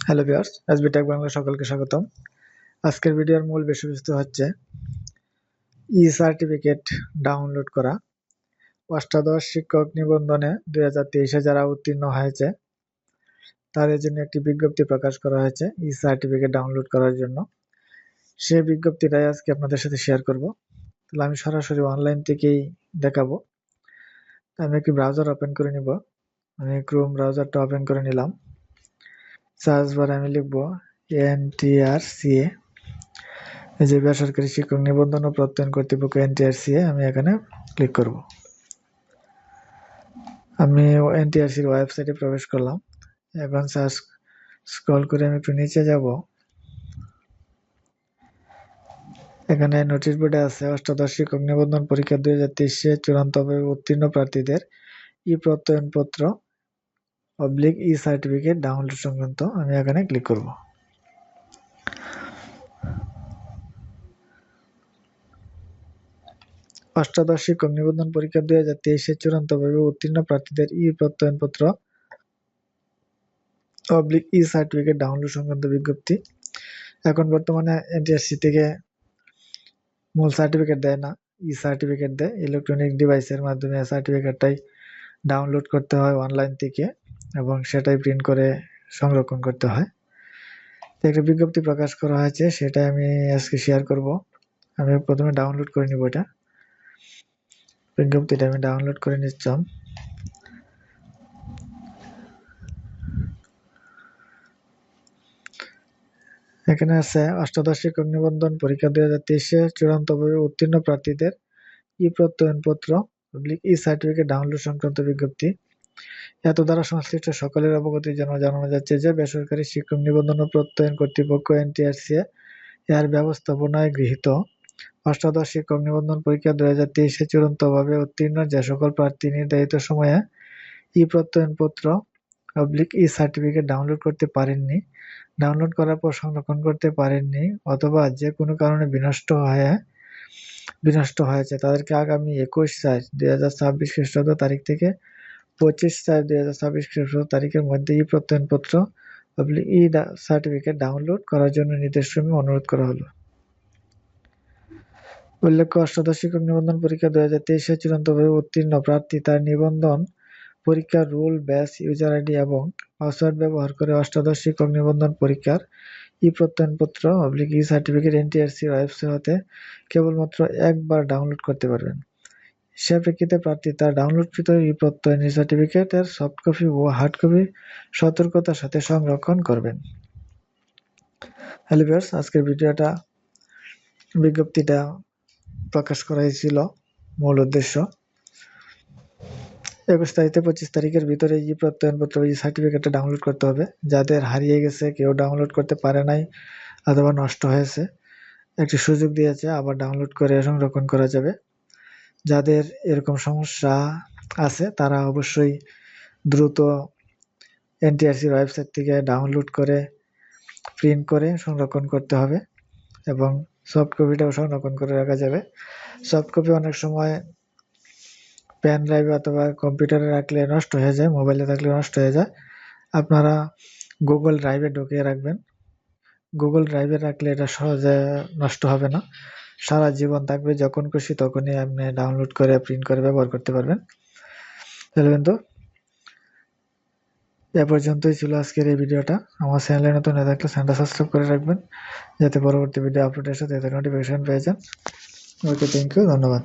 Hello viewers, SB tech Bangla সকলকে স্বাগতম। আজকের ভিডিওর মূল বিষয়বস্তু হচ্ছে ই সার্টিফিকেট ডাউনলোড করা। অষ্টাদশ শিক্ষক নিবন্ধনে 2023-এ যারা উত্তীর্ণ হয়েছে তাদের জন্য একটি বিজ্ঞপ্তি প্রকাশ করা হয়েছে ই সার্টিফিকেট ডাউনলোড করার জন্য। সেই বিজ্ঞপ্তিটাই আজকে আপনাদের সাথে শেয়ার করব। তাহলে আমি সরাসরি অনলাইন থেকেই দেখাবো। আমি একটি ব্রাউজার ওপেন করে নিব। আমি ক্রোম ব্রাউজারটা ওপেন করে নিলাম। সার্চ বারে আমি লিখব NTRCA, এই যে বেসরকারি শিক্ষক নিবন্ধন ও প্রত্যয়ন কর্তৃপক্ষ NTRCA, আমি এখানে ক্লিক করব। আমি NTRCর ওয়েবসাইটে প্রবেশ করলাম। এখন সার্চ স্ক্রল করে আমি একটু নিচে যাব। এখানে নোটিশ বোর্ডে আছে অষ্টাদশ শিক্ষক নিবন্ধন পরীক্ষা 2023-এ চূড়ান্তভাবে উত্তীর্ণ প্রার্থীদের ই প্রত্যয়নপত্র / ই সার্টিফিকেট ডাউনলোড সংক্রান্ত। আমি এখানে ক্লিক করব। অষ্টাদশ শিক্ষক নিবন্ধন পরীক্ষা 2023-এ চূড়ান্তভাবে উত্তীর্ণ প্রার্থীদের ই প্রত্যয়নপত্র / ই সার্টিফিকেট ডাউনলোড সংক্রান্ত বিজ্ঞপ্তি। এখন বর্তমানে NTRC থেকে মূল সার্টিফিকেট দেয় না, ই সার্টিফিকেট দেয়। ইলেকট্রনিক ডিভাইসের মাধ্যমে সার্টিফিকেটটাই ডাউনলোড করতে হয় অনলাইন থেকে এবং সেটাই প্রিন্ট করে সংরক্ষণ করতে হয়। একটা বিজ্ঞপ্তি প্রকাশ করা হয়েছে, সেটা আমি আজকে শেয়ার করব। আমি প্রথমে ডাউনলোড করে নিব। এটা বিজ্ঞপ্তিটা আমি ডাউনলোড করে নিচ্ছিলাম। এখানে আছে অষ্টাদশ শিক্ষক নিবন্ধন পরীক্ষা 2023-এ চূড়ান্তভাবে উত্তীর্ণ প্রার্থীদের ই প্রত্যয়নপত্র / ই সার্টিফিকেট ডাউনলোড সংক্রান্ত বিজ্ঞপ্তি। এত দ্বারা সংশ্লিষ্ট সকলের অবগতির জন্য জানানো যাচ্ছে যে বেসরকারি শিক্ষক নিবন্ধন ও প্রত্যয়ন কর্তৃপক্ষ NTRCA এর ব্যবস্থাপনায় গৃহীত অষ্টাদশ শিক্ষক নিবন্ধন পরীক্ষা 2023-এ চূড়ান্তভাবে উত্তীর্ণ যে সকল প্রার্থী নির্ধারিত সময়ে ই প্রত্যয়নপত্র / ই সার্টিফিকেট ডাউনলোড করতে পারেননি, ডাউনলোড করার পর সংরক্ষণ করতে পারেননি অথবা যে কোনো কারণে বিনষ্ট হয়েছে তাদেরকে আগামী 21/4/2026 খ্রিস্টাব্দ তারিখ থেকে 25/4/2026 খ্রিস্টাব্দ তারিখের মধ্যে ই প্রত্যয়নপত্র / ই সার্টিফিকেট ডাউনলোড করার জন্য নির্দেশক্রমে অনুরোধ করা হলো। উল্লেখ্য, অষ্টাদশ শিক্ষক নিবন্ধন পরীক্ষা 2023-এ চূড়ান্তভাবে উত্তীর্ণ প্রার্থী তার নিবন্ধন পরীক্ষার রুল, ব্যাচ, ইউজার আইডি এবং পাসওয়ার্ড ব্যবহার করে অষ্টাদশ শিক্ষক নিবন্ধন পরীক্ষার ই প্রত্যয়নপত্র / ই সার্টিফিকেট NTRCর ওয়েবসাইট হতে কেবলমাত্র একবার ডাউনলোড করতে পারবেন। সে প্রেক্ষিতে প্রার্থী তার ডাউনলোডকৃত ই প্রত্যয়ন সার্টিফিকেটের সফট কপি ও হার্ড কপি সতর্কতার সাথে সংরক্ষণ করবেন। হ্যালো ভিউয়ার্স, আজকের বিজ্ঞপ্তিটা প্রকাশ করা হয়েছিল। মূল উদ্দেশ্য 21 তারিখ থেকে 25 তারিখের ভিতরে ই প্রত্যয়নপত্র / ই সার্টিফিকেটটা ডাউনলোড করতে হবে। যাদের হারিয়ে গেছে, কেউ ডাউনলোড করতে পারে নাই অথবা নষ্ট হয়েছে, একটি সুযোগ দিয়েছে, আবার ডাউনলোড করে সংরক্ষণ করা যাবে। যাদের এরকম সমস্যা আছে তারা অবশ্যই দ্রুত NTRCর ওয়েবসাইট থেকে ডাউনলোড করে প্রিন্ট করে সংরক্ষণ করতে হবে এবং সফট কপিটাও সংরক্ষণ করে রাখা যাবে। সফট কপি অনেক সময় পেন ড্রাইভে অথবা কম্পিউটারে রাখলে নষ্ট হয়ে যায়, মোবাইলে থাকলে নষ্ট হয়ে যায়। আপনারা গুগল ড্রাইভে ঢুকিয়ে রাখবেন। গুগল ড্রাইভে রাখলে এটা সহজে নষ্ট হবে না, সারা জীবন থাকবে। যখন খুশি তখনই আপনি ডাউনলোড করে প্রিন্ট করে ব্যবহার করতে পারবেন। তাহলে কিন্তু এ পর্যন্তই ছিল আজকের এই ভিডিওটা। আমার চ্যানেলে নতুন হয়ে থাকলে চ্যানেলটা সাবস্ক্রাইব করে রাখবেন, যাতে পরবর্তী ভিডিও আপলোডের সাথে নোটিফিকেশন পেয়ে যান। ওকে, থ্যাংক ইউ, ধন্যবাদ।